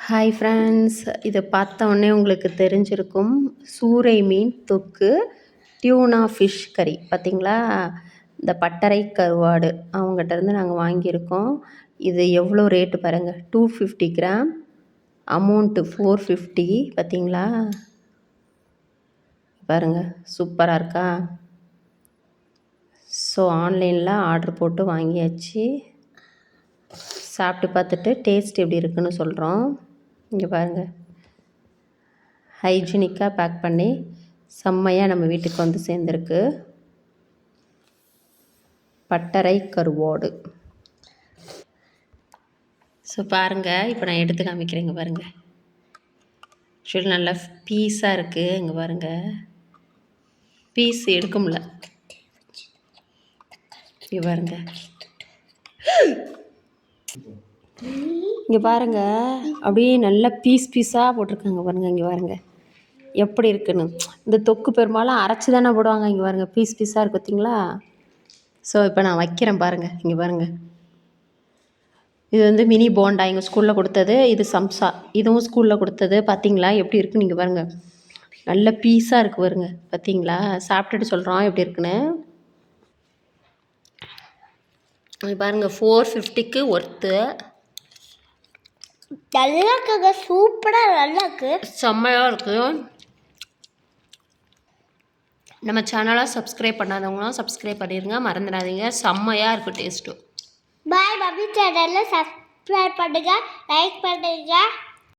Hi friends, இதை பார்த்த உடனே உங்களுக்கு தெரிஞ்சிருக்கும். சூறை மீன் தொக்கு, டியூனா ஃபிஷ் கறி பார்த்தீங்களா? இந்த பட்டறை கருவாடு அவங்ககிட்ட இருந்து நாங்கள் வாங்கியிருக்கோம். இது எவ்வளோ ரேட்டு பாருங்கள், 250 கிராம், அமௌண்ட்டு 450. பார்த்தீங்களா? பாருங்கள், சூப்பராக இருக்கா? ஸோ ஆன்லைனில் ஆர்டர் போட்டு வாங்கியாச்சு. சாப்பிட்டு பார்த்துட்டு டேஸ்ட் எப்படி இருக்குன்னு சொல்கிறோம். இங்கே பாருங்கள், ஹைஜீனிக்காக பேக் பண்ணி செம்மையாக நம்ம வீட்டுக்கு வந்து சேர்ந்துருக்கு. பட்டறை கருவாடு. ஸோ பாருங்கள், இப்போ நான் எடுத்து காமிக்கிறேங்க பாருங்கள். ஆக்சுவலி நல்லா பீஸாக இருக்குது. இங்கே பாருங்கள், பீஸ் எடுக்க முடியல. இங்கே பாருங்கள், இங்கே பாருங்கள், அப்படியே நல்லா பீஸாக போட்டிருக்காங்க பாருங்கள். இங்கே பாருங்கள் எப்படி இருக்குன்னு. இந்த தொக்கு பெரும்பாலும் அரைச்சி தானே போடுவாங்க. இங்கே பாருங்கள், பீஸாக இருக்குது பார்த்தீங்களா? ஸோ இப்போ நான் வைக்கிறேன் பாருங்கள். இங்கே பாருங்கள், இது வந்து மினி போண்டா எங்கள் ஸ்கூலில் கொடுத்தது. இது சம்சா, இதுவும் ஸ்கூலில் கொடுத்தது. பார்த்தீங்களா எப்படி இருக்குன்னு? நீங்கள் பாருங்கள், நல்ல பீஸாக இருக்குது பாருங்க. பார்த்தீங்களா? சாப்பிட்டுட்டு சொல்கிறோம் எப்படி இருக்குன்னு. பாருங்கள், 450க்கு ஒர்த்து. நல்லா இருக்குங்க, சூப்பராக நல்லா இருக்குது, செம்மையாக இருக்குது. நம்ம சேனலை சப்ஸ்கிரைப் பண்ணாதவங்களாம் சப்ஸ்கிரைப் பண்ணிடுங்க, மறந்துடாதீங்க. செம்மையாக இருக்குது டேஸ்ட்டு. பாய். மம்மி சேனலில் சப்ஸ்கிரைப் பண்ணுங்கள், லைக் பண்ணுங்கள்.